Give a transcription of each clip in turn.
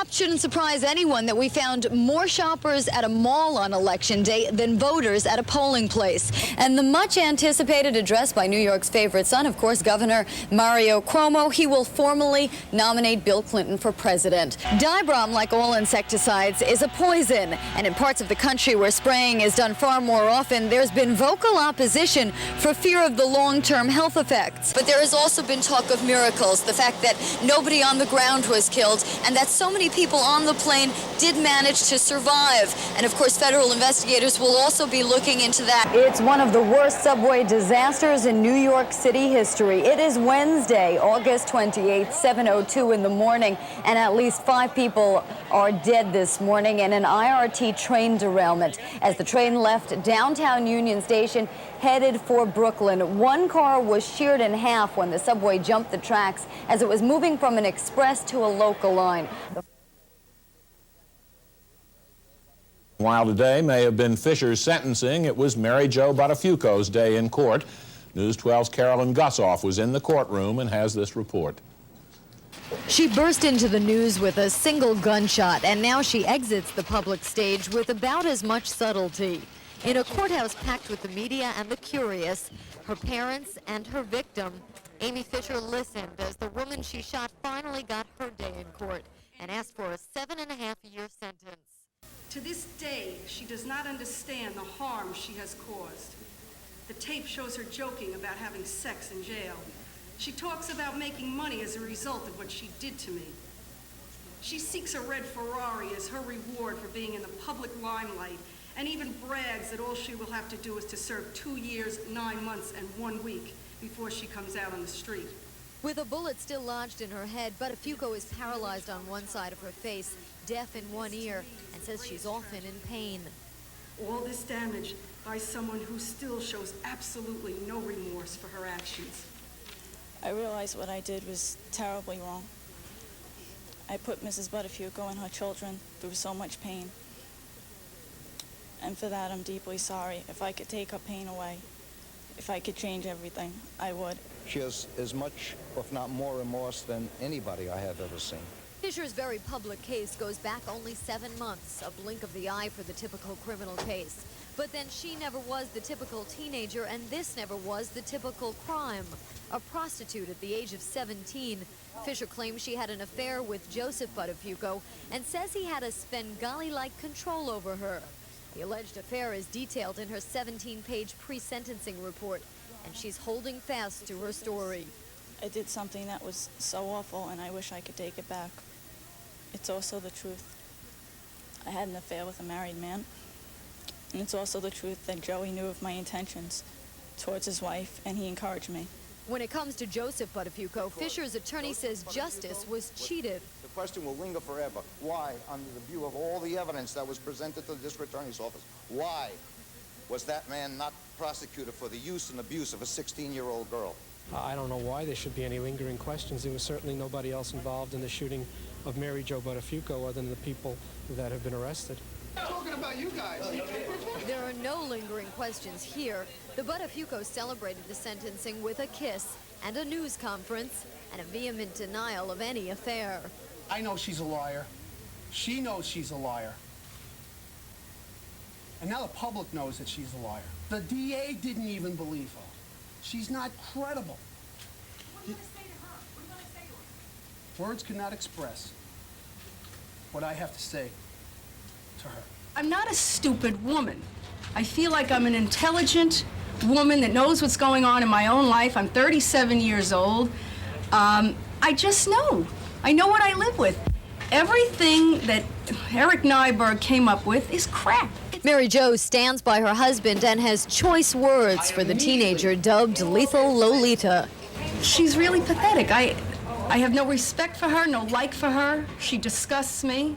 It shouldn't surprise anyone that we found more shoppers at a mall on Election Day than voters at a polling place. And the much-anticipated address by New York's favorite son, of course, Governor Mario Cuomo, he will formally nominate Bill Clinton for president. Dibrom, like all insecticides, is a poison. And in parts of the country where spraying is done far more often, there's been vocal opposition for fear of the long-term health effects. But there has also been talk of miracles, the fact that nobody on the ground was killed, and that so many people on the plane did manage to survive. And of course, federal investigators will also be looking into that. It's one of the worst subway disasters in New York City history. It is Wednesday, August 28th, 7:02 in the morning, and at least 5 people are dead this morning in an IRT train derailment as the train left downtown Union Station headed for Brooklyn. One car was sheared in half when the subway jumped the tracks as it was moving from an express to a local line. While today may have been Fisher's sentencing, it was Mary Jo Buttafuocos' day in court. News 12's Carolyn Gusoff was in the courtroom and has this report. She burst into the news with a single gunshot, and now she exits the public stage with about as much subtlety. In a courthouse packed with the media and the curious, her parents and her victim, Amy Fisher, listened as the woman she shot finally got her day in court and asked for a 7.5-year sentence. To this day, she does not understand the harm she has caused. The tape shows her joking about having sex in jail. She talks about making money as a result of what she did to me. She seeks a red Ferrari as her reward for being in the public limelight, and even brags that all she will have to do is to serve 2 years, 9 months, and 1 week before she comes out on the street. With a bullet still lodged in her head, Buttafuoco is paralyzed on one side of her face, deaf in one ear, and says she's often in pain. All this damage by someone who still shows absolutely no remorse for her actions. I realized what I did was terribly wrong. I put Mrs. Buttafuoco and her children through so much pain. And for that, I'm deeply sorry. If I could take her pain away, if I could change everything, I would. She has as much, if not more, remorse than anybody I have ever seen. Fisher's very public case goes back only 7 months, a blink of the eye for the typical criminal case. But then she never was the typical teenager, and this never was the typical crime. A prostitute at the age of 17, Fisher claims she had an affair with Joseph Buttafuoco and says he had a Svengali-like control over her. The alleged affair is detailed in her 17-page pre-sentencing report, and she's holding fast to her story. I did something that was so awful, and I wish I could take it back. It's also the truth. I had an affair with a married man, and it's also the truth that Joey knew of my intentions towards his wife, and he encouraged me. When it comes to Joseph Buttafuoco, Fisher's attorney says justice was cheated. The question will linger forever. Why, under the view of all the evidence that was presented to the district attorney's office, why was that man not prosecuted for the use and abuse of a 16-year-old girl? I don't know why there should be any lingering questions. There was certainly nobody else involved in the shooting of Mary Jo Buttafuoco other than the people that have been arrested. Talking about you guys. There are no lingering questions here. The Buttafuocos celebrated the sentencing with a kiss and a news conference and a vehement denial of any affair. I know she's a liar. She knows she's a liar. And now the public knows that she's a liar. The DA didn't even believe her. She's not credible. What are you going to say to her? What are you going to say to her? Words cannot express what I have to say to her. I'm not a stupid woman. I feel like I'm an intelligent woman that knows what's going on in my own life. I'm 37 years old. I just know. I know what I live with. Everything that Eric Nyberg came up with is crap. Mary Jo stands by her husband and has choice words for the teenager dubbed Lethal Lolita. She's really pathetic. I have no respect for her, no like for her. She disgusts me,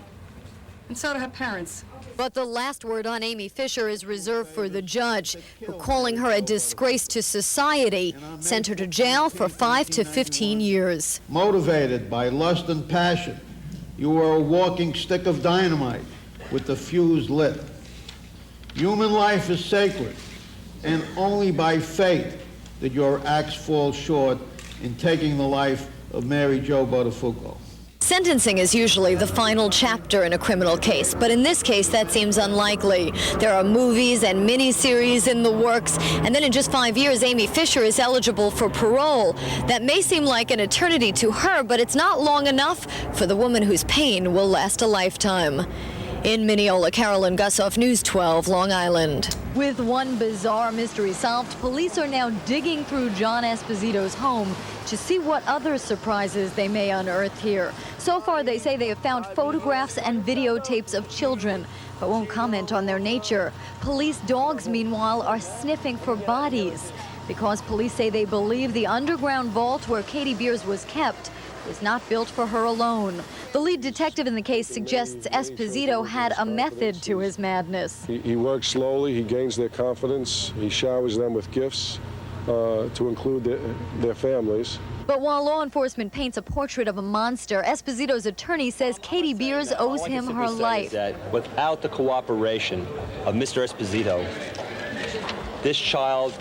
and so do her parents. But the last word on Amy Fisher is reserved for the judge, who, calling her a disgrace to society, sent her to jail for 5 to 15 years. Motivated by lust and passion, you are a walking stick of dynamite with the fuse lit. Human life is sacred, and only by fate did your acts fall short in taking the life of Mary Jo Buttafuoco. Sentencing is usually the final chapter in a criminal case, but in this case, that seems unlikely. There are movies and miniseries in the works, and then in just 5 years, Amy Fisher is eligible for parole. That may seem like an eternity to her, but it's not long enough for the woman whose pain will last a lifetime. In Mineola, Carolyn Gusoff, News 12, Long Island. With one bizarre mystery solved, police are now digging through John Esposito's home to see what other surprises they may unearth here. So far, they say they have found photographs and videotapes of children, but won't comment on their nature. Police dogs, meanwhile, are sniffing for bodies because police say they believe the underground vault where Katie Beers was kept was not built for her alone. The lead detective in the case suggests Esposito had a method to his madness. He works slowly, he gains their confidence, he showers them with gifts to include their families. But while law enforcement paints a portrait of a monster, Esposito's attorney says Katie Beers owes him her life. That without the cooperation of Mr. Esposito, this child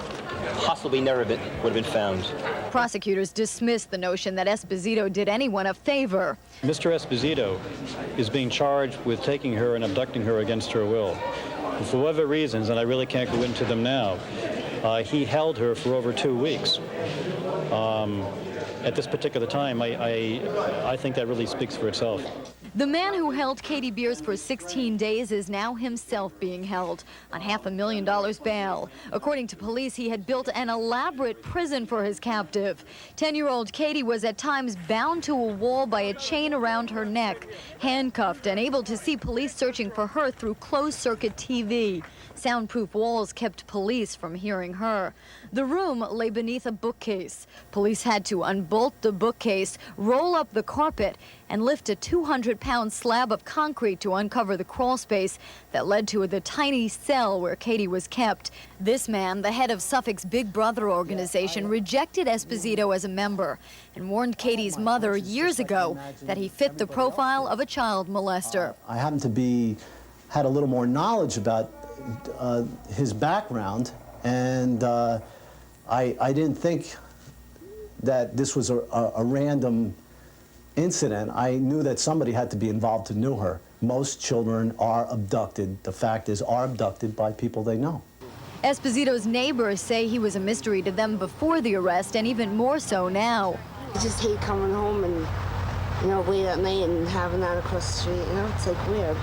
possibly never would have been found. Prosecutors dismiss the notion that Esposito did anyone a favor. Mr. Esposito is being charged with taking her and abducting her against her will. And for whatever reasons, and I really can't go into them now, he held her for over 2 weeks. At this particular time, I think that really speaks for itself. The man who held Katie Beers for 16 days is now himself being held on $500,000 bail. According to police, he had built an elaborate prison for his captive. 10-year-old Katie was at times bound to a wall by a chain around her neck, handcuffed and able to see police searching for her through closed-circuit TV. Soundproof walls kept police from hearing her. The room lay beneath a bookcase. Police had to unbolt the bookcase, roll up the carpet, and lift a 200-pound slab of concrete to uncover the crawl space that led to the tiny cell where Katie was kept. This man, the head of Suffolk's Big Brother organization, rejected Esposito as a member and warned Katie's mother years ago that he fit the profile of a child molester. I happen to had a little more knowledge about his background, and I didn't think that this was a random incident. I knew that somebody had to be involved who knew her. Most children are abducted, the fact is, are abducted by people they know. Esposito's neighbors say he was a mystery to them before the arrest, and even more so now. I just hate coming home and, late at night and having that across the street, it's like weird.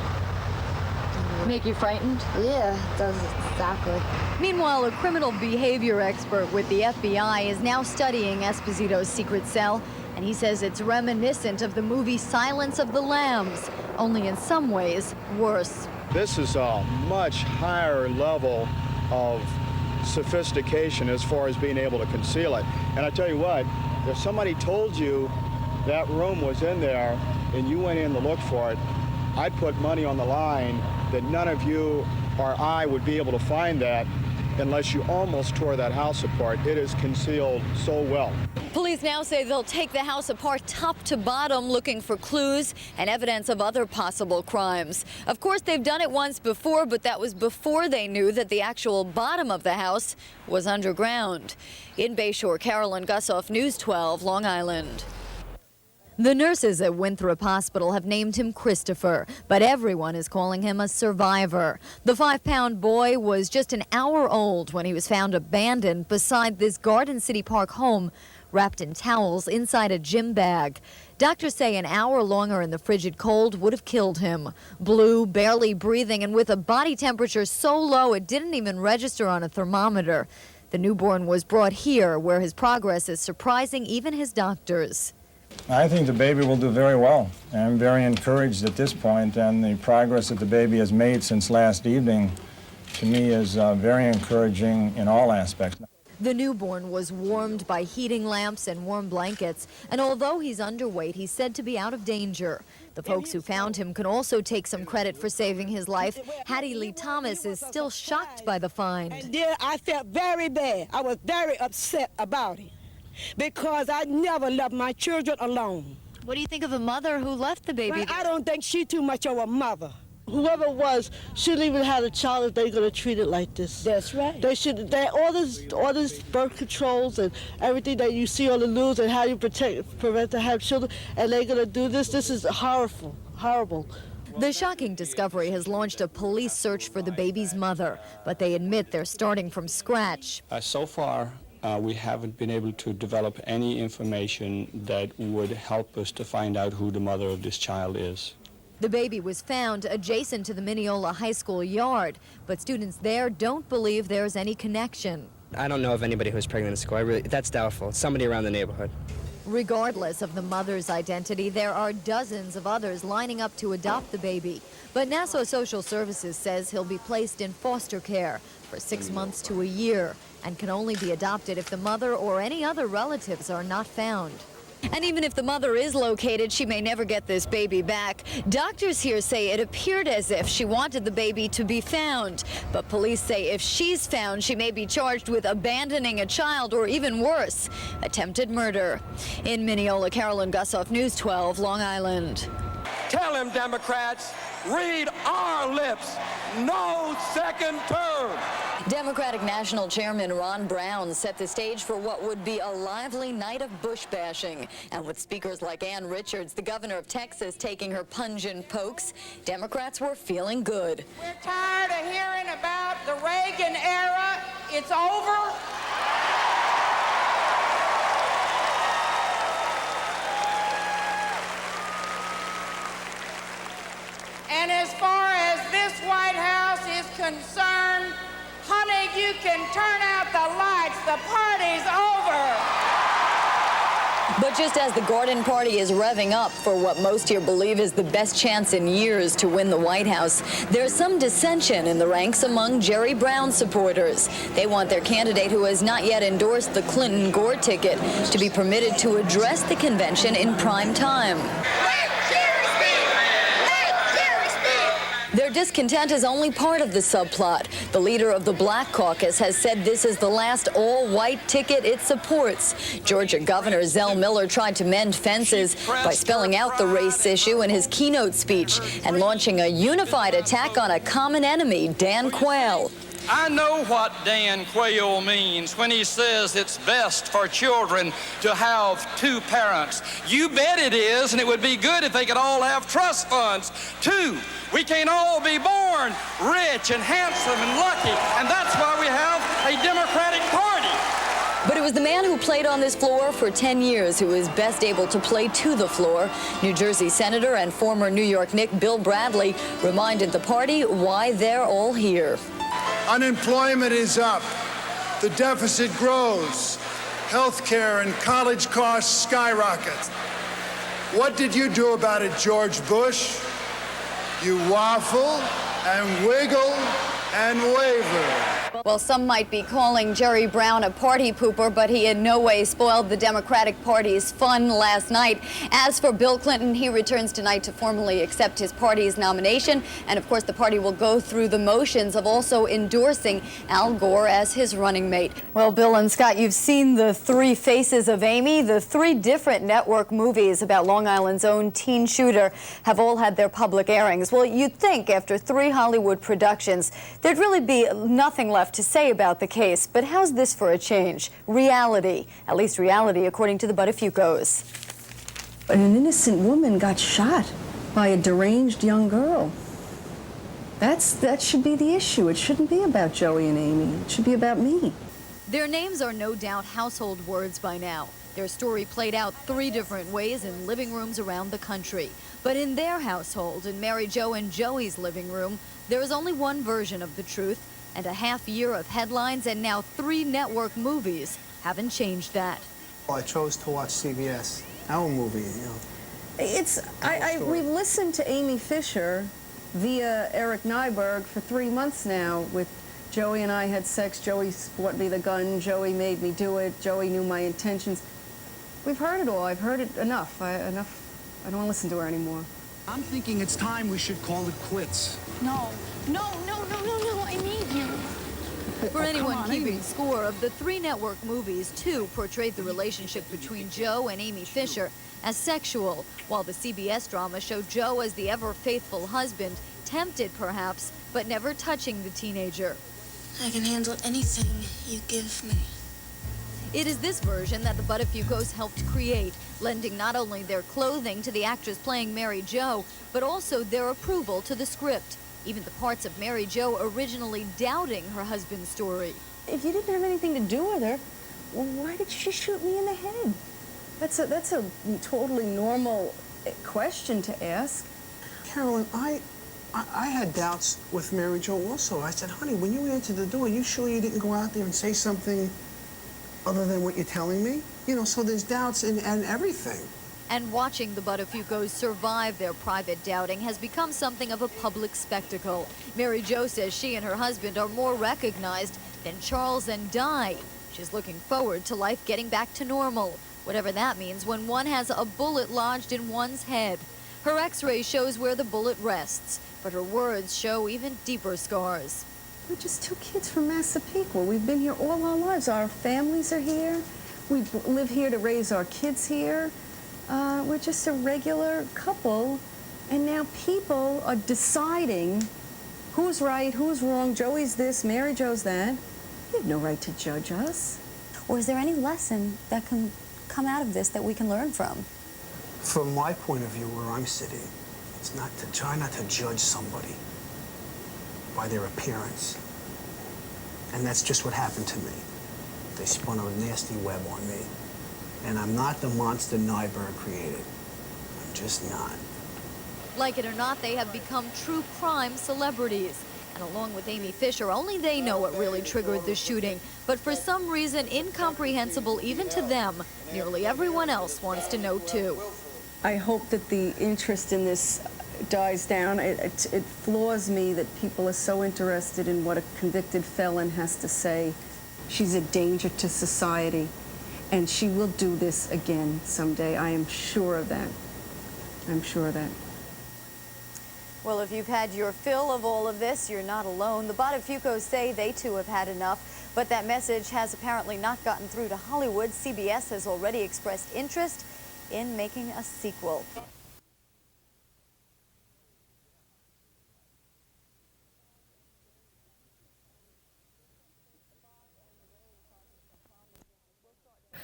Make you frightened? Yeah, it does, exactly. Meanwhile, a criminal behavior expert with the FBI is now studying Esposito's secret cell, and he says it's reminiscent of the movie Silence of the Lambs, only in some ways worse. This is a much higher level of sophistication as far as being able to conceal it. And I tell you what, if somebody told you that room was in there and you went in to look for it, I'd put money on the line that none of you or I would be able to find that unless you almost tore that house apart. It is concealed so well. Police now say they'll take the house apart top to bottom, looking for clues and evidence of other possible crimes. Of course, they've done it once before, but that was before they knew that the actual bottom of the house was underground. In Bayshore, Carolyn Gusoff, News 12, Long Island. The nurses at Winthrop Hospital have named him Christopher, but everyone is calling him a survivor. The 5-pound boy was just an hour old when he was found abandoned beside this Garden City Park home, wrapped in towels inside a gym bag. Doctors say an hour longer in the frigid cold would have killed him. Blue, barely breathing, and with a body temperature so low it didn't even register on a thermometer. The newborn was brought here, where his progress is surprising even his doctors. I think the baby will do very well. I'm very encouraged at this point, and the progress that the baby has made since last evening, to me, is very encouraging in all aspects. The newborn was warmed by heating lamps and warm blankets, and although he's underweight, he's said to be out of danger. The folks who found him can also take some credit for saving his life. Hattie Lee Thomas is still shocked by the find. And then I felt very bad. I was very upset about it, because I never left my children alone. What do you think of the mother who left the baby? Well, I don't think she's too much of a mother. Whoever it was shouldn't even have a child if they're going to treat it like this. That's right. They should. All this birth controls and everything that you see on the news and how you prevent to have children, and they're going to do this. This is horrible. The shocking discovery has launched a police search for the baby's mother, but they admit they're starting from scratch. So far, we haven't been able to develop any information that would help us to find out who the mother of this child is. The baby was found adjacent to the Mineola High School yard, but students there don't believe there's any connection. I don't know of anybody who's pregnant in school. That's doubtful. It's somebody around the neighborhood. Regardless of the mother's identity, there are dozens of others lining up to adopt the baby. But Nassau Social Services says he'll be placed in foster care for 6 months to a year and can only be adopted if the mother or any other relatives are not found. And even if the mother is located, she may never get this baby back. Doctors here say it appeared as if she wanted the baby to be found. But police say if she's found, she may be charged with abandoning a child or even worse, attempted murder. In Mineola, Carolyn Gusoff, News 12, Long Island. Tell him, Democrats, read our lips. No second term. Democratic National Chairman Ron Brown set the stage for what would be a lively night of Bush bashing. And with speakers like Ann Richards, the governor of Texas, taking her pungent pokes, Democrats were feeling good. We're tired of hearing about the Reagan era. It's over. And as far as this White House is concerned, honey, you can turn out the lights. The party's over. But just as the garden party is revving up for what most here believe is the best chance in years to win the White House, there's some dissension in the ranks among Jerry Brown supporters. They want their candidate, who has not yet endorsed the Clinton-Gore ticket, to be permitted to address the convention in prime time. Their discontent is only part of the subplot. The leader of the Black Caucus has said this is the last all-white ticket it supports. Georgia Governor Zell Miller tried to mend fences by spelling out the race issue in his keynote speech and launching a unified attack on a common enemy, Dan Quayle. I know what Dan Quayle means when he says it's best for children to have two parents. You bet it is, and it would be good if they could all have trust funds, too. We can't all be born rich and handsome and lucky, and that's why we have a Democratic Party. But it was the man who played on this floor for 10 years who is best able to play to the floor. New Jersey Senator and former New York Knick Bill Bradley reminded the party why they're all here. Unemployment is up. The deficit grows. Health care and college costs skyrocket. What did you do about it, George Bush? You waffle and wiggle and waver. Well, some might be calling Jerry Brown a party pooper, but he in no way spoiled the Democratic Party's fun last night. As for Bill Clinton, he returns tonight to formally accept his party's nomination. And of course, the party will go through the motions of also endorsing Al Gore as his running mate. Well, Bill and Scott, you've seen the Three Faces of Amy. The 3 different network movies about Long Island's own teen shooter have all had their public airings. Well, you'd think after 3 Hollywood productions, there'd really be nothing left to say about the case. But how's this for a change? Reality, at least reality according to the Buttafuocos. An innocent woman got shot by a deranged young girl. That should be the issue. It shouldn't be about Joey and Amy. It should be about me. Their names are no doubt household words by now. Their story played out 3 different ways in living rooms around the country. But in their household, in Mary Jo and Joey's living room, there is only one version of the truth, and a half year of headlines and now 3 network movies haven't changed that. I chose to watch CBS, our movie, you know. We've listened to Amy Fisher via Eric Nyberg for 3 months now with Joey and I had sex, Joey bought me the gun, Joey made me do it, Joey knew my intentions. We've heard it all. I've heard it enough. I don't want to listen to her anymore. I'm thinking it's time we should call it quits. No, I need you. For anyone keeping score, of the 3 network movies, 2 portrayed the relationship between Joe and Amy Fisher as sexual, while the CBS drama showed Joe as the ever-faithful husband tempted perhaps, but never touching the teenager. I can handle anything you give me. It is this version that the Buttafuocos helped create, lending not only their clothing to the actress playing Mary Jo, but also their approval to the script, even the parts of Mary Jo originally doubting her husband's story. If you didn't have anything to do with her, well, why did she shoot me in the head? That's a totally normal question to ask. Carolyn, I had doubts with Mary Jo also. I said, honey, when you answered the door, you sure you didn't go out there and say something other than what you're telling me? You know, so there's doubts in everything. And watching the Buttafuocos survive their private doubting has become something of a public spectacle. Mary Jo says she and her husband are more recognized than Charles and Di. She's looking forward to life getting back to normal, whatever that means when one has a bullet lodged in one's head. Her x-ray shows where the bullet rests, but her words show even deeper scars. We're just two kids from Massapequa. We've been here all our lives. Our families are here. We live here to raise our kids here. We're just a regular couple, and now people are deciding who's right, who's wrong. Joey's this, Mary Jo's that. You have no right to judge us. Or is there any lesson that can come out of this that we can learn from? From my point of view, where I'm sitting, it's try not to judge somebody by their appearance. And that's just what happened to me. They spun a nasty web on me. And I'm not the monster Nyberg created. I'm just not. Like it or not, they have become true crime celebrities. And along with Amy Fisher, only they know what really triggered the shooting. But for some reason, incomprehensible even to them, nearly everyone else wants to know too. I hope that the interest in this dies down. It floors me that people are so interested in what a convicted felon has to say. She's a danger to society, and she will do this again someday. I am sure of that. I'm sure of that. Well, if you've had your fill of all of this, you're not alone. The Buttafuocos say they too have had enough, but that message has apparently not gotten through to Hollywood. CBS has already expressed interest in making a sequel.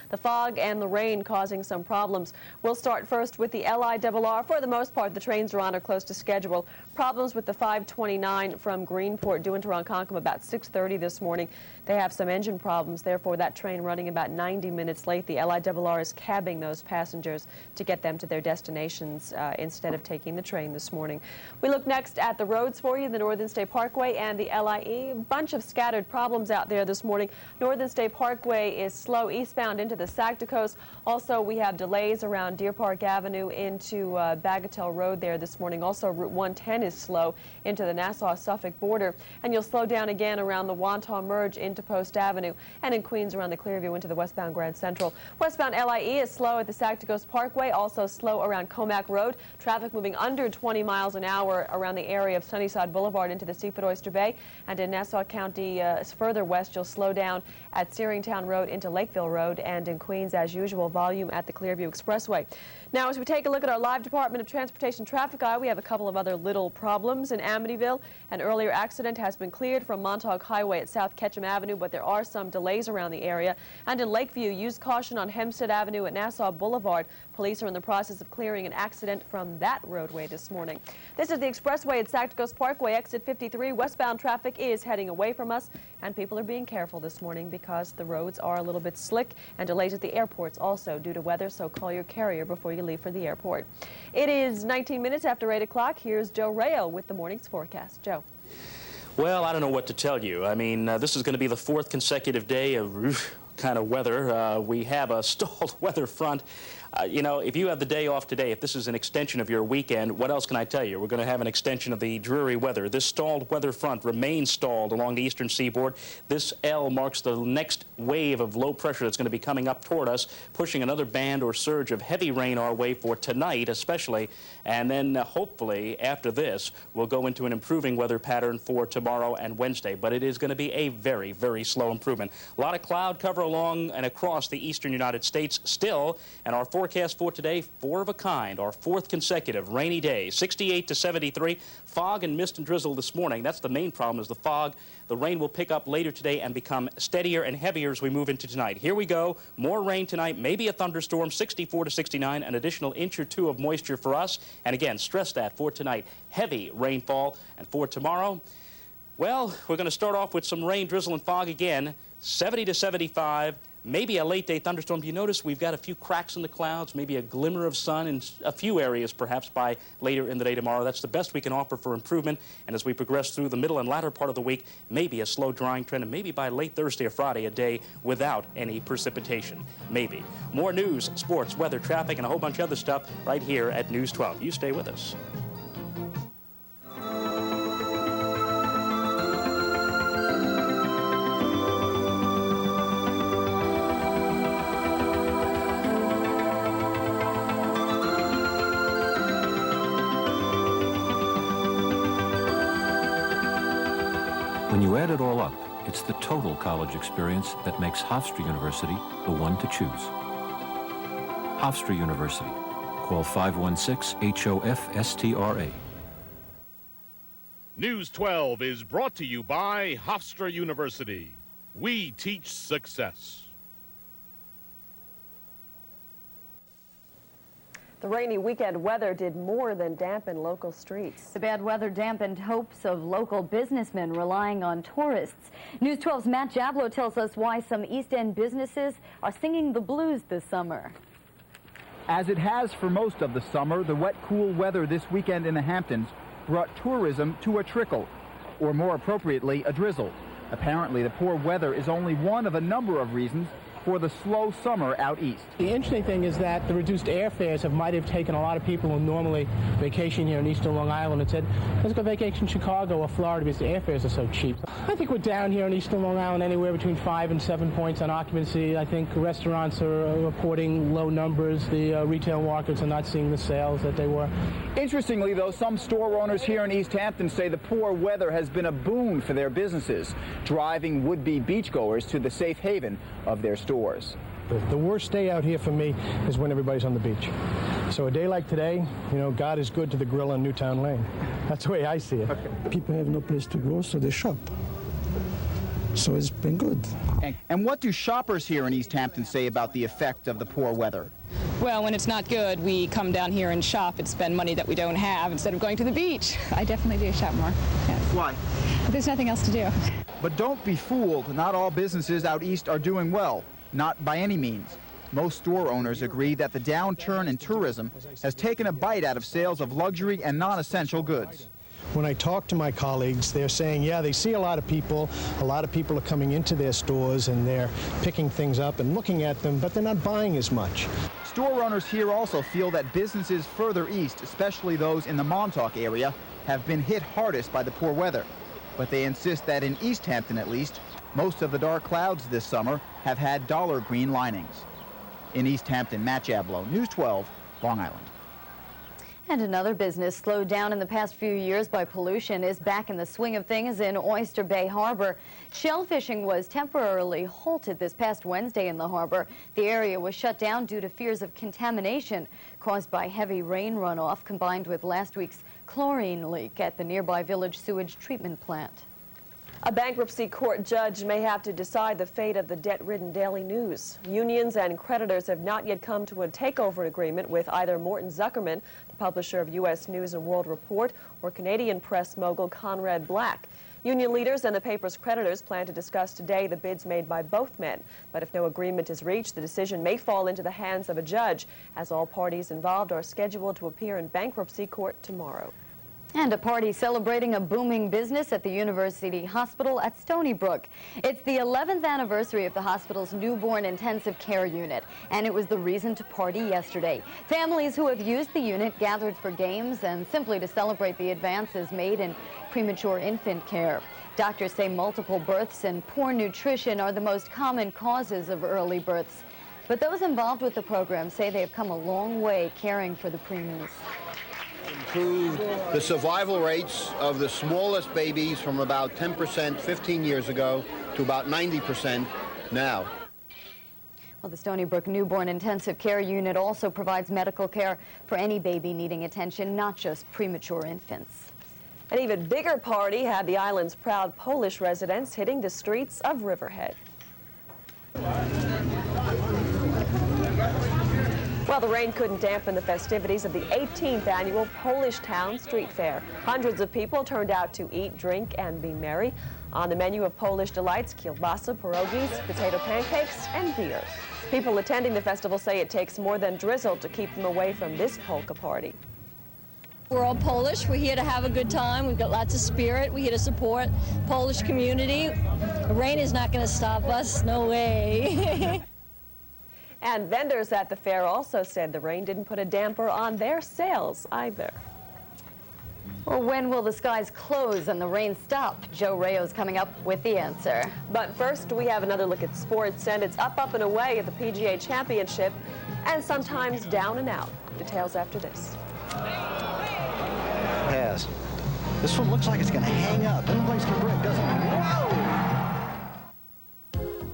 The fog and the rain causing some problems. We'll start first with the LIRR. For the most part, the trains are on or close to schedule. Problems with the 529 from Greenport due into Ronkonkoma about 6:30 this morning. They have some engine problems, therefore that train running about 90 minutes late. The LIRR is cabbing those passengers to get them to their destinations instead of taking the train this morning. We look next at the roads for you, the Northern State Parkway and the LIE. A bunch of scattered problems out there this morning. Northern State Parkway is slow eastbound into the Sagticos. Also, we have delays around Deer Park Avenue into Bagatelle Road there this morning. Also, Route 110 is slow into the Nassau-Suffolk border. And you'll slow down again around the Wantagh Merge into Post Avenue, and in Queens around the Clearview into the westbound Grand Central. Westbound LIE is slow at the Sagticos Parkway, also slow around Comac Road. Traffic moving under 20 miles an hour around the area of Sunnyside Boulevard into the Seafood Oyster Bay. And in Nassau County further west, you'll slow down at Searingtown Road into Lakeville Road, and in Queens, as usual, volume at the Clearview Expressway. Now, as we take a look at our live Department of Transportation traffic eye, we have a couple of other little problems in Amityville. An earlier accident has been cleared from Montauk Highway at South Ketchum Avenue, but there are some delays around the area. And in Lakeview, use caution on Hempstead Avenue at Nassau Boulevard. Police are in the process of clearing an accident from that roadway this morning. This is the expressway at Sagticos Parkway, exit 53. Westbound traffic is heading away from us, and people are being careful this morning because the roads are a little bit slick, and delays at the airports also due to weather, so call your carrier before you leave for the airport. It is 19 minutes after 8 o'clock. Here's Joe Rayo with the morning's forecast. Joe. Well, I don't know what to tell you. I mean, this is going to be the fourth consecutive day of kind of weather. We have a stalled weather front. You know, if you have the day off today, if this is an extension of your weekend, what else can I tell you? We're going to have an extension of the dreary weather. This stalled weather front remains stalled along the eastern seaboard. This L marks the next wave of low pressure that's going to be coming up toward us, pushing another band or surge of heavy rain our way for tonight especially, and then hopefully after this we'll go into an improving weather pattern for tomorrow and Wednesday. But it is going to be a very, very slow improvement. A lot of cloud cover along and across the eastern United States still, and our forecast forecast for today, 4 of a kind, our 4th consecutive rainy day, 68 to 73. Fog and mist and drizzle this morning. That's the main problem, is the fog. The rain will pick up later today and become steadier and heavier as we move into tonight. Here we go. More rain tonight, maybe a thunderstorm, 64 to 69, an additional inch or 2 of moisture for us. And again, stress that for tonight, heavy rainfall. And for tomorrow, well, we're going to start off with some rain, drizzle, and fog again, 70 to 75. Maybe a late-day thunderstorm. You notice we've got a few cracks in the clouds, maybe a glimmer of sun in a few areas perhaps by later in the day tomorrow. That's the best we can offer for improvement. And as we progress through the middle and latter part of the week, maybe a slow drying trend, and maybe by late Thursday or Friday, a day without any precipitation. Maybe. More news, sports, weather, traffic, and a whole bunch of other stuff right here at News 12. You stay with us. When you add it all up, it's the total college experience that makes Hofstra University the one to choose. Hofstra University. Call 516-HOFSTRA. News 12 is brought to you by Hofstra University. We teach success. The rainy weekend weather did more than dampen local streets. The bad weather dampened hopes of local businessmen relying on tourists. News 12's Matt Jablow tells us why some East End businesses are singing the blues this summer. As it has for most of the summer, the wet, cool weather this weekend in the Hamptons brought tourism to a trickle, or more appropriately, a drizzle. Apparently, the poor weather is only one of a number of reasons for the slow summer out east. The interesting thing is that the reduced airfares might have taken a lot of people who normally vacation here in eastern Long Island and said, let's go vacation in Chicago or Florida because the airfares are so cheap. I think we're down here in eastern Long Island anywhere between 5 and 7 points on occupancy. I think restaurants are reporting low numbers. The retail markets are not seeing the sales that they were. Interestingly, though, some store owners here in East Hampton say the poor weather has been a boon for their businesses, driving would-be beachgoers to the safe haven of their stores. The worst day out here for me is when everybody's on the beach. So a day like today, you know, God is good to the grill on Newtown Lane. That's the way I see it. Okay. People have no place to go, so they shop. So it's been good. And what do shoppers here in East Hampton say about the effect of the poor weather? Well, when it's not good, we come down here and shop and spend money that we don't have instead of going to the beach. I definitely do shop more. Yes. Why? There's nothing else to do. But don't be fooled. Not all businesses out east are doing well. Not by any means. Most store owners agree that the downturn in tourism has taken a bite out of sales of luxury and non-essential goods. When I talk to my colleagues, they're saying, yeah, they see a lot of people are coming into their stores and they're picking things up and looking at them, but they're not buying as much. Store owners here also feel that businesses further east, especially those in the Montauk area, have been hit hardest by the poor weather. But they insist that in East Hampton, at least, most of the dark clouds this summer have had dollar green linings. In East Hampton, Matt Jablow, News 12, Long Island. And another business slowed down in the past few years by pollution is back in the swing of things in Oyster Bay Harbor. Shell fishing was temporarily halted this past Wednesday in the harbor. The area was shut down due to fears of contamination caused by heavy rain runoff combined with last week's chlorine leak at the nearby village sewage treatment plant. A bankruptcy court judge may have to decide the fate of the debt-ridden Daily News. Unions and creditors have not yet come to a takeover agreement with either Morton Zuckerman, the publisher of U.S. News and World Report, or Canadian press mogul Conrad Black. Union leaders and the paper's creditors plan to discuss today the bids made by both men. But if no agreement is reached, the decision may fall into the hands of a judge, as all parties involved are scheduled to appear in bankruptcy court tomorrow. And a party celebrating a booming business at the University Hospital at Stony Brook. It's the 11th anniversary of the hospital's newborn intensive care unit, and it was the reason to party yesterday. Families who have used the unit gathered for games and simply to celebrate the advances made in premature infant care. Doctors say multiple births and poor nutrition are the most common causes of early births. But those involved with the program say they have come a long way caring for the preemies. Improved the survival rates of the smallest babies from about 10% 15 years ago to about 90% now. Well, the Stony Brook Newborn Intensive Care Unit also provides medical care for any baby needing attention, not just premature infants. An even bigger party had the island's proud Polish residents hitting the streets of Riverhead. Well, the rain couldn't dampen the festivities of the 18th annual Polish Town Street Fair. Hundreds of people turned out to eat, drink, and be merry. On the menu of Polish delights, kielbasa, pierogies, potato pancakes, and beer. People attending the festival say it takes more than drizzle to keep them away from this polka party. We're all Polish. We're here to have a good time. We've got lots of spirit. We're here to support Polish community. The rain is not going to stop us. No way. And vendors at the fair also said the rain didn't put a damper on their sales either. Well, when will the skies close and the rain stop? Joe Rayo's coming up with the answer. But first, we have another look at sports, and it's up and away at the PGA Championship, and sometimes down and out. Details after this. Pass. This one looks like it's going to hang up. Doesn't place can break, doesn't it? Whoa!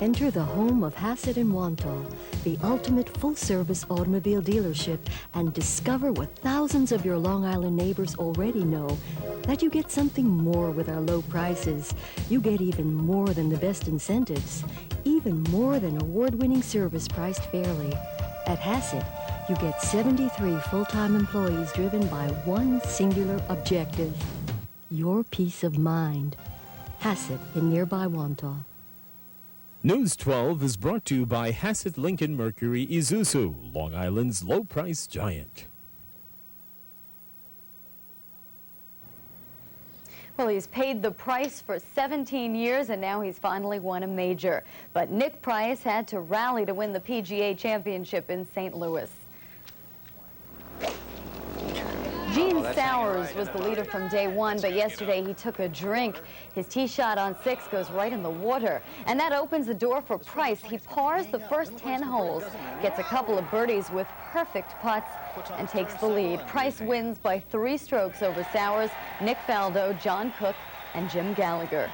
Enter the home of Hassett and Wantagh, the ultimate full-service automobile dealership, and discover what thousands of your Long Island neighbors already know, that you get something more with our low prices. You get even more than the best incentives, even more than award-winning service priced fairly. At Hassett, you get 73 full-time employees driven by one singular objective: your peace of mind. Hassett in nearby Wantagh. News 12 is brought to you by Hassett Lincoln Mercury Isuzu, Long Island's low-price giant. Well, he's paid the price for 17 years, and now he's finally won a major. But Nick Price had to rally to win the PGA Championship in St. Louis. Gene Sowers was the leader from day one, but yesterday he took a drink. His tee shot on 6 goes right in the water, and that opens the door for Price. He pars the first 10 holes, gets a couple of birdies with perfect putts, and takes the lead. Price wins by 3 strokes over Sowers, Nick Faldo, John Cook, and Jim Gallagher.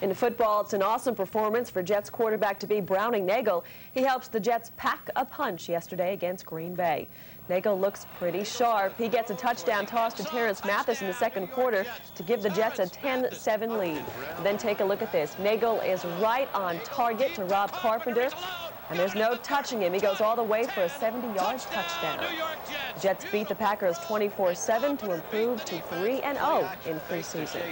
In football, it's an awesome performance for Jets quarterback-to-be Browning Natl. He helps the Jets pack a punch yesterday against Green Bay. Natl looks pretty sharp. He gets a touchdown toss to Terrence Mathis in the second quarter to give the Jets a 10-7 lead. But then take a look at this. Natl is right on target to Rob Carpenter, and there's no touching him. He goes all the way for a 70-yard touchdown. The Jets beat the Packers 24-7 to improve to 3-0 in preseason.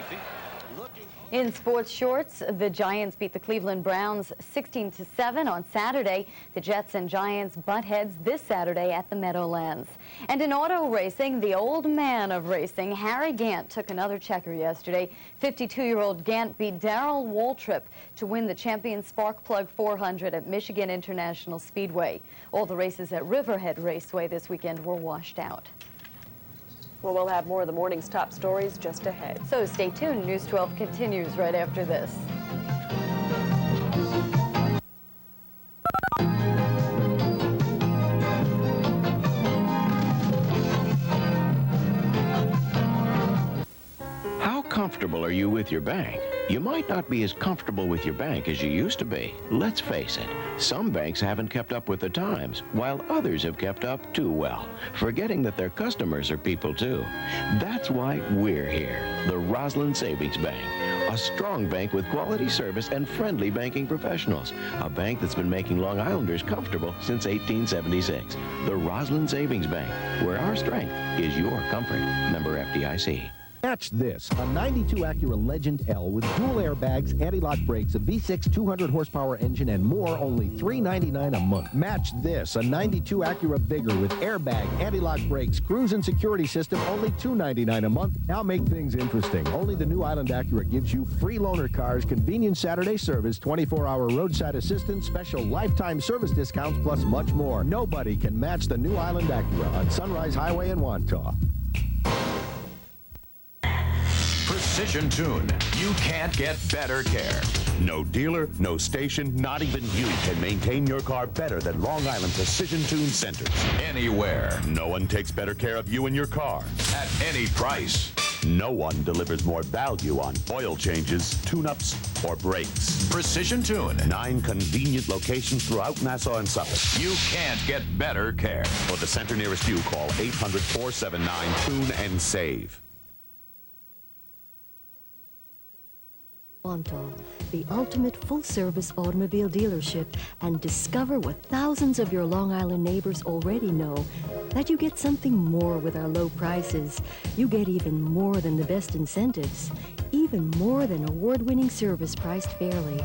In sports shorts, the Giants beat the Cleveland Browns 16-7 on Saturday. The Jets and Giants butt heads this Saturday at the Meadowlands. And in auto racing, the old man of racing, Harry Gant, took another checker yesterday. 52-year-old Gant beat Darrell Waltrip to win the Champion Sparkplug 400 at Michigan International Speedway. All the races at Riverhead Raceway this weekend were washed out. Well, we'll have more of the morning's top stories just ahead. So stay tuned. News 12 continues right after this. How comfortable are you with your bank? You might not be as comfortable with your bank as you used to be. Let's face it, some banks haven't kept up with the times, while others have kept up too well, forgetting that their customers are people too. That's why we're here, the Roslyn Savings Bank, a strong bank with quality service and friendly banking professionals, a bank that's been making Long Islanders comfortable since 1876. The Roslyn Savings Bank, where our strength is your comfort. Member FDIC. Match this, a 92 Acura Legend L with dual airbags, anti-lock brakes, a V6 200 horsepower engine, and more, only $399 a month. Match this, a 92 Acura Bigger with airbag, anti-lock brakes, cruise and security system, only $299 a month. Now make things interesting. Only the New Island Acura gives you free loaner cars, convenient Saturday service, 24-hour roadside assistance, special lifetime service discounts, plus much more. Nobody can match the New Island Acura on Sunrise Highway in Wantagh. Precision Tune. You can't get better care. No dealer, no station, not even you can maintain your car better than Long Island Precision Tune centers. Anywhere. No one takes better care of you and your car. At any price. No one delivers more value on oil changes, tune-ups, or brakes. Precision Tune. 9 convenient locations throughout Nassau and Suffolk. You can't get better care. For the center nearest you, call 800-479-TUNE and save. Natl, the ultimate full-service automobile dealership, and discover what thousands of your Long Island neighbors already know, that you get something more with our low prices. You get even more than the best incentives, even more than award-winning service priced fairly.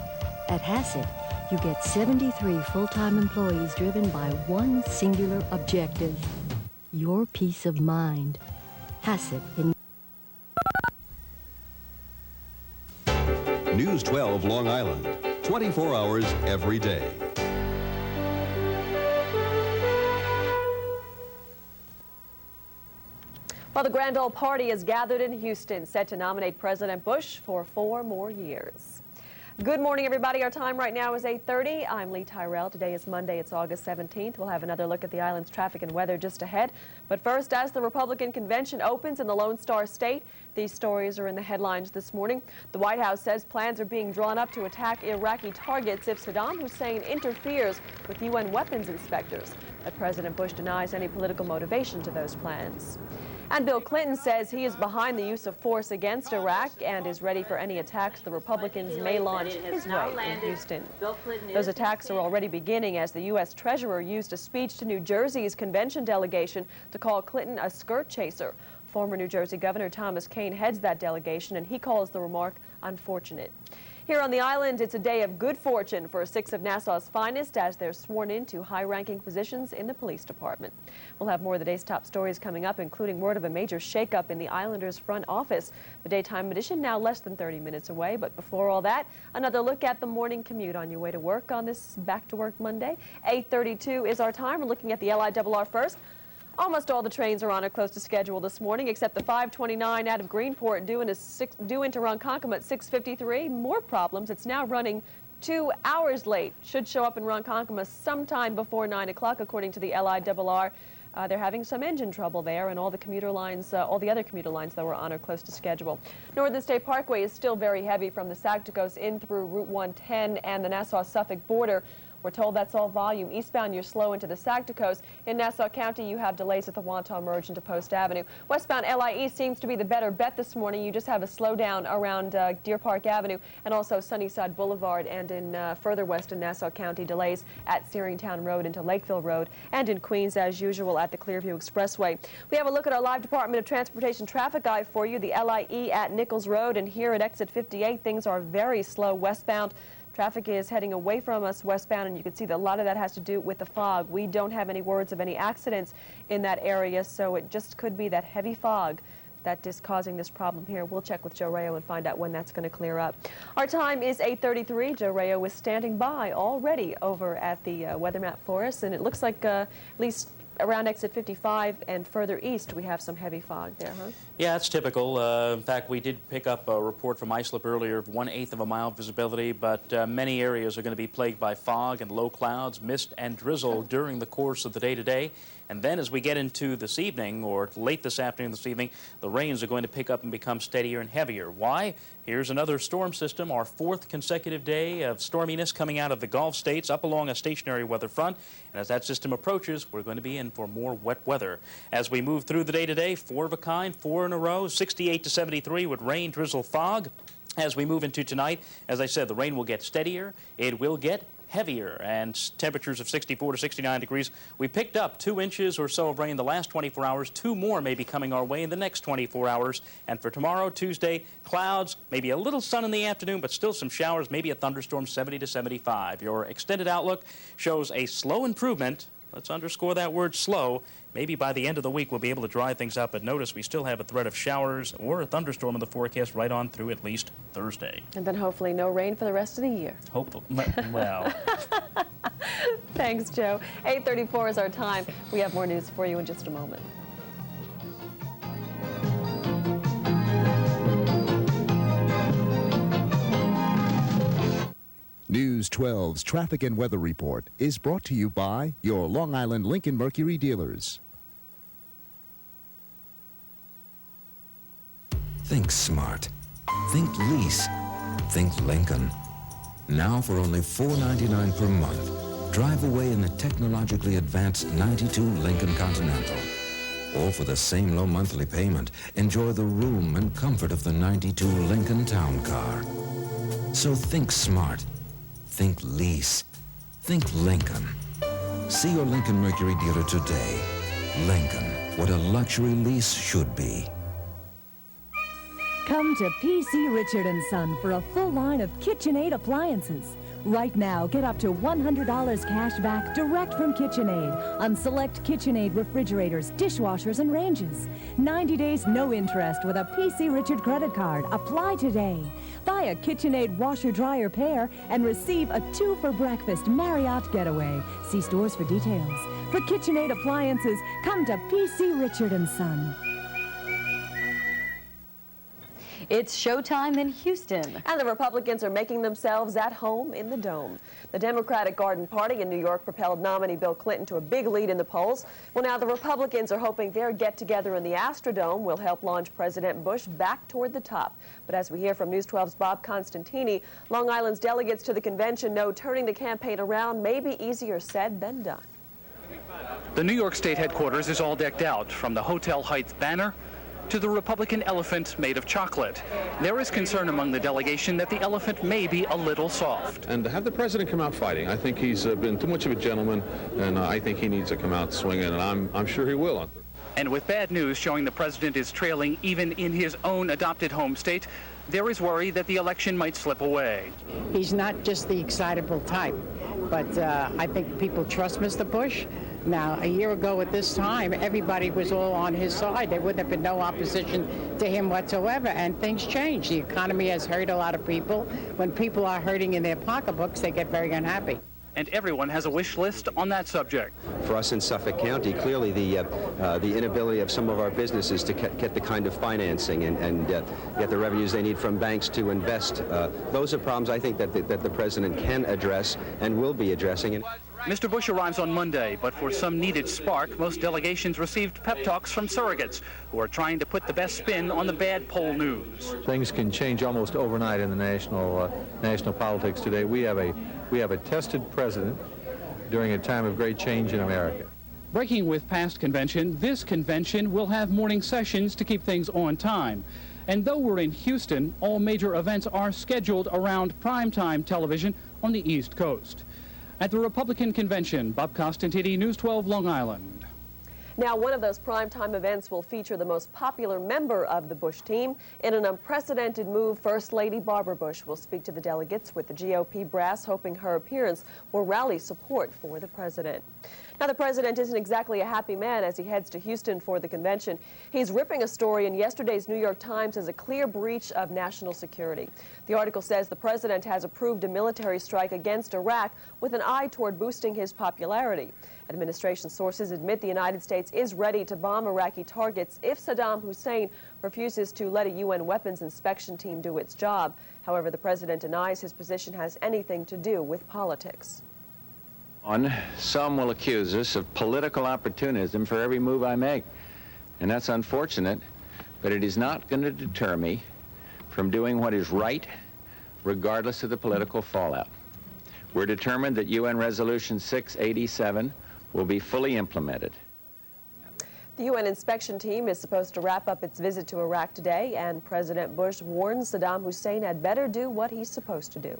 At Hassett, you get 73 full-time employees driven by one singular objective: your peace of mind. Hassett in News 12 Long Island, 24 hours every day. Well, the Grand Ole Party is gathered in Houston, set to nominate President Bush for 4 more years. Good morning, everybody. Our time right now is 8:30. I'm Lee Tyrell. Today is Monday. It's August 17th. We'll have another look at the island's traffic and weather just ahead. But first, as the Republican convention opens in the Lone Star State, these stories are in the headlines this morning. The White House says plans are being drawn up to attack Iraqi targets if Saddam Hussein interferes with UN weapons inspectors. But President Bush denies any political motivation to those plans. And Bill Clinton says he is behind the use of force against Iraq and is ready for any attacks the Republicans may launch his way in Houston. Those attacks are already beginning as the U.S. Treasurer used a speech to New Jersey's convention delegation to call Clinton a skirt chaser. Former New Jersey Governor Thomas Kean heads that delegation, and he calls the remark unfortunate. Here on the island, it's a day of good fortune for 6 of Nassau's finest as they're sworn into high-ranking positions in the police department. We'll have more of the day's top stories coming up, including word of a major shakeup in the Islanders' front office. The daytime edition now less than 30 minutes away, but before all that, another look at the morning commute on your way to work on this back-to-work Monday. 8:32 is our time. We're looking at the LIRR first. Almost all the trains are on or close to schedule this morning, except the 529 out of Greenport due into Ronkonkoma at 6:53. More problems. It's now running 2 hours late. Should show up in Ronkonkoma sometime before 9 o'clock, according to the LIRR. They're having some engine trouble there, and all the commuter lines, all the other commuter lines that were on or close to schedule. Northern State Parkway is still very heavy from the Sagticos in through Route 110 and the Nassau-Suffolk border. We're told that's all volume. Eastbound, you're slow into the Sagticos. In Nassau County, you have delays at the Wantagh merge into Post Avenue. Westbound LIE seems to be the better bet this morning. You just have a slowdown around Deer Park Avenue and also Sunnyside Boulevard, and in further west in Nassau County, delays at Searingtown Road into Lakeville Road, and in Queens, as usual, at the Clearview Expressway. We have a look at our live Department of Transportation traffic guide for you, the LIE at Nichols Road, and here at exit 58, things are very slow westbound. Traffic is heading away from us westbound, and you can see that a lot of that has to do with the fog. We don't have any words of any accidents in that area, so it just could be that heavy fog that is causing this problem here. We'll check with Joe Rayo and find out when that's going to clear up. Our time is 8:33. Joe Rayo is standing by already over at the weather map for us, and it looks like at least around exit 55 and further east, we have some heavy fog there, huh? Yeah, it's typical. In fact, we did pick up a report from iSlip earlier of 1/8 of a mile visibility, but many areas are going to be plagued by fog and low clouds, mist and drizzle during the course of the day today. And then as we get into this evening, or late this afternoon, this evening, the rains are going to pick up and become steadier and heavier. Why? Here's another storm system, our 4th consecutive day of storminess coming out of the Gulf states up along a stationary weather front. And as that system approaches, we're going to be in for more wet weather. As we move through the day today, 4 of a kind, 4 in a row, 68 to 73 with rain, drizzle, fog. As we move into tonight, as I said, the rain will get steadier. It will get heavier, and temperatures of 64 to 69 degrees. We picked up 2 inches or so of rain the last 24 hours. 2 more may be coming our way in the next 24 hours. And for tomorrow, Tuesday, clouds, maybe a little sun in the afternoon, but still some showers, maybe a thunderstorm, 70 to 75. Your extended outlook shows a slow improvement. Let's underscore that word slow. Maybe by the end of the week we'll be able to dry things up, but notice we still have a threat of showers or a thunderstorm in the forecast right on through at least Thursday. And then hopefully no rain for the rest of the year. Hopefully. Well. Thanks, Joe. 8:34 is our time. We have more news for you in just a moment. News 12's Traffic and Weather Report is brought to you by your Long Island Lincoln Mercury dealers. Think smart. Think lease. Think Lincoln. Now for only $4.99 per month, drive away in the technologically advanced 92 Lincoln Continental. Or for the same low monthly payment, enjoy the room and comfort of the 92 Lincoln Town Car. So think smart. Think lease. Think Lincoln. See your Lincoln Mercury dealer today. Lincoln, what a luxury lease should be. Come to P.C. Richard & Son for a full line of KitchenAid appliances. Right now, get up to $100 cash back direct from KitchenAid on select KitchenAid refrigerators, dishwashers, and ranges. 90 days, no interest with a P.C. Richard credit card. Apply today. Buy a KitchenAid washer-dryer pair and receive a 2 for breakfast Marriott getaway. See stores for details. For KitchenAid appliances, come to P.C. Richard & Son. It's showtime in Houston. And the Republicans are making themselves at home in the Dome. The Democratic Garden Party in New York propelled nominee Bill Clinton to a big lead in the polls. Well, now the Republicans are hoping their get-together in the Astrodome will help launch President Bush back toward the top. But as we hear from News 12's Bob Constantini, Long Island's delegates to the convention know turning the campaign around may be easier said than done. The New York State headquarters is all decked out, from the Hotel Heights banner to the Republican elephant made of chocolate. There is concern among the delegation that the elephant may be a little soft. And to have the president come out fighting, I think he's been too much of a gentleman, and I think he needs to come out swinging, and I'm sure he will. And with bad news showing the president is trailing even in his own adopted home state, there is worry that the election might slip away. He's not just the excitable type, but I think people trust Mr. Bush. Now, a year ago at this time, everybody was all on his side. There wouldn't have been no opposition to him whatsoever, and things change. The economy has hurt a lot of people. When people are hurting in their pocketbooks, they get very unhappy. And everyone has a wish list on that subject. For us in Suffolk County, clearly the inability of some of our businesses to get the kind of financing and get the revenues they need from banks to invest, those are problems I think that the president can address and will be addressing. Mr. Bush arrives on Monday, but for some needed spark, most delegations received pep talks from surrogates who are trying to put the best spin on the bad poll news. Things can change almost overnight in the national politics today. We have a tested president during a time of great change in America. Breaking with past convention, this convention will have morning sessions to keep things on time. And though we're in Houston, all major events are scheduled around primetime television on the East Coast. At the Republican convention, Bob Costantini, News 12, Long Island. Now, one of those primetime events will feature the most popular member of the Bush team. In an unprecedented move, First Lady Barbara Bush will speak to the delegates, with the GOP brass hoping her appearance will rally support for the president. Now, the president isn't exactly a happy man as he heads to Houston for the convention. He's ripping a story in yesterday's New York Times as a clear breach of national security. The article says the president has approved a military strike against Iraq with an eye toward boosting his popularity. Administration sources admit the United States is ready to bomb Iraqi targets if Saddam Hussein refuses to let a UN weapons inspection team do its job. However, the president denies his position has anything to do with politics. Some will accuse us of political opportunism for every move I make, and that's unfortunate, but it is not going to deter me from doing what is right, regardless of the political fallout. We're determined that UN Resolution 687 will be fully implemented. The UN inspection team is supposed to wrap up its visit to Iraq today, and President Bush warns Saddam Hussein had better do what he's supposed to do.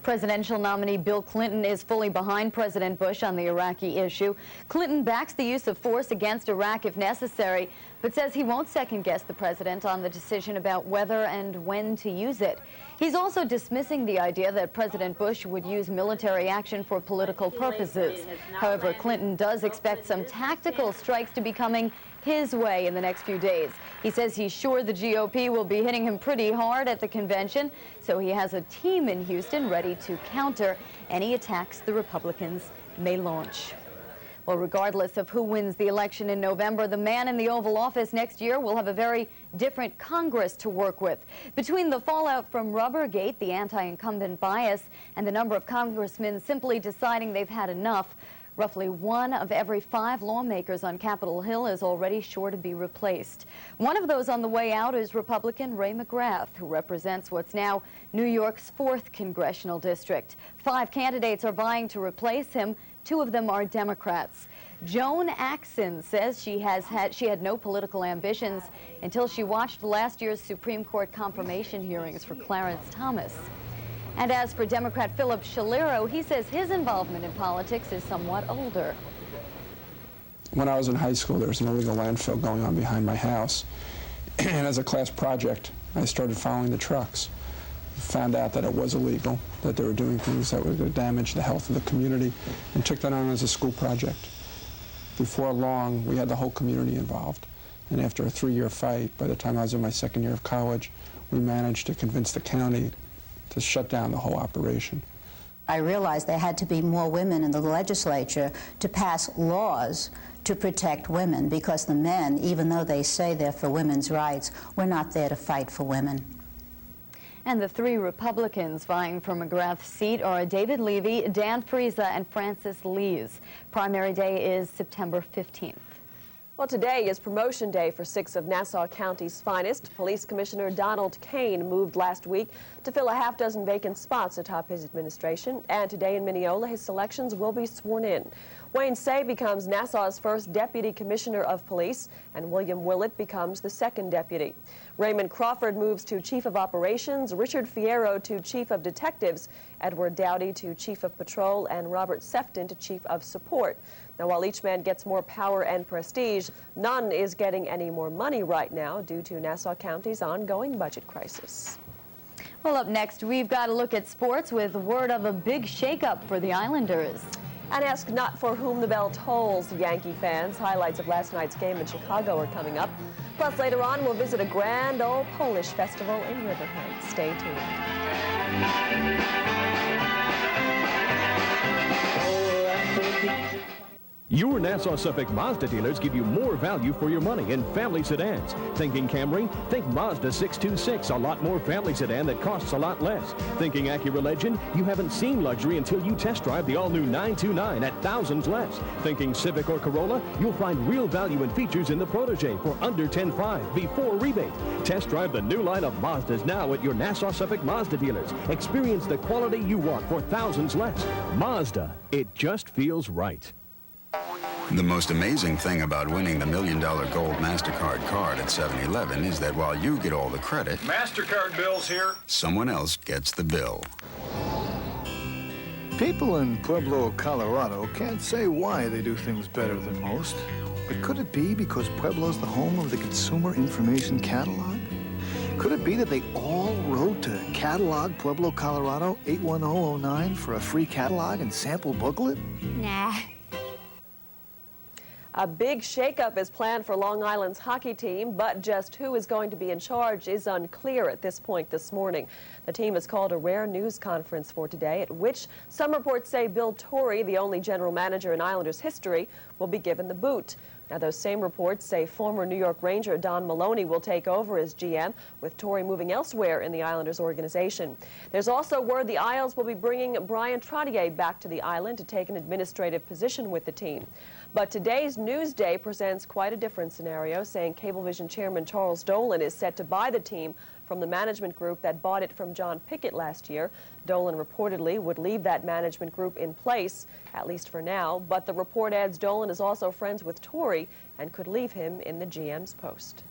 Presidential nominee Bill Clinton is fully behind President Bush on the Iraqi issue. Clinton backs the use of force against Iraq if necessary, but says he won't second-guess the president on the decision about whether and when to use it. He's also dismissing the idea that President Bush would use military action for political purposes. However, Clinton does expect some tactical strikes to be coming his way in the next few days. He says he's sure the GOP will be hitting him pretty hard at the convention, so he has a team in Houston ready to counter any attacks the Republicans may launch. Well, regardless of who wins the election in November, the man in the Oval Office next year will have a very different Congress to work with. Between the fallout from Rubbergate, the anti-incumbent bias, and the number of congressmen simply deciding they've had enough, Roughly 1 of every 5 lawmakers on Capitol Hill is already sure to be replaced. One of those on the way out is Republican Ray McGrath, who represents what's now New York's 4th congressional district. 5 candidates are vying to replace him. 2 of them are Democrats. Joan Axon says she had no political ambitions until she watched last year's Supreme Court confirmation hearings for Clarence Thomas. And as for Democrat Philip Shalero, he says his involvement in politics is somewhat older. When I was in high school, there was an illegal landfill going on behind my house. And as a class project, I started following the trucks. Found out that it was illegal, that they were doing things that would damage the health of the community, and took that on as a school project. Before long, we had the whole community involved. And after a 3-year fight, by the time I was in my 2nd year of college, we managed to convince the county to shut down the whole operation. I realized there had to be more women in the legislature to pass laws to protect women, because the men, even though they say they're for women's rights, we're not there to fight for women. And the 3 Republicans vying for McGrath's seat are David Levy, Dan Friesa, and Francis Lees. Primary day is September 15th. Well, today is promotion day for 6 of Nassau County's finest. Police Commissioner Donald Kane moved last week to fill a half-dozen vacant spots atop his administration, and today in Mineola, his selections will be sworn in. Wayne Say becomes Nassau's first Deputy Commissioner of Police, and William Willett becomes the 2nd deputy. Raymond Crawford moves to Chief of Operations, Richard Fierro to Chief of Detectives, Edward Dowdy to Chief of Patrol, and Robert Sefton to Chief of Support. Now, while each man gets more power and prestige, none is getting any more money right now due to Nassau County's ongoing budget crisis. Well, up next, we've got a look at sports with word of a big shakeup for the Islanders. And ask not for whom the bell tolls, Yankee fans. Highlights of last night's game in Chicago are coming up. Plus, later on, we'll visit a grand old Polish festival in Riverhead. Stay tuned. Your Nassau-Suffolk Mazda dealers give you more value for your money in family sedans. Thinking Camry? Think Mazda 626, a lot more family sedan that costs a lot less. Thinking Acura Legend? You haven't seen luxury until you test drive the all-new 929 at thousands less. Thinking Civic or Corolla? You'll find real value and features in the Protege for under $10,500 before rebate. Test drive the new line of Mazdas now at your Nassau-Suffolk Mazda dealers. Experience the quality you want for thousands less. Mazda, it just feels right. The most amazing thing about winning the $1 Million Gold MasterCard card at 7-Eleven is that while you get all the credit, MasterCard bills here, someone else gets the bill. People in Pueblo, Colorado can't say why they do things better than most. But could it be because Pueblo's the home of the Consumer Information Catalog? Could it be that they all wrote to Catalog Pueblo, Colorado 81009 for a free catalog and sample booklet? Nah. A big shakeup is planned for Long Island's hockey team, but just who is going to be in charge is unclear at this point this morning. The team has called a rare news conference for today, at which some reports say Bill Torrey, the only general manager in Islanders history, will be given the boot. Now, those same reports say former New York Ranger Don Maloney will take over as GM, with Torrey moving elsewhere in the Islanders organization. There's also word the Isles will be bringing Brian Trottier back to the island to take an administrative position with the team. But today's Newsday presents quite a different scenario, saying Cablevision chairman Charles Dolan is set to buy the team from the management group that bought it from John Pickett last year. Dolan reportedly would leave that management group in place, at least for now, but the report adds Dolan is also friends with Torrey and could leave him in the GM's post.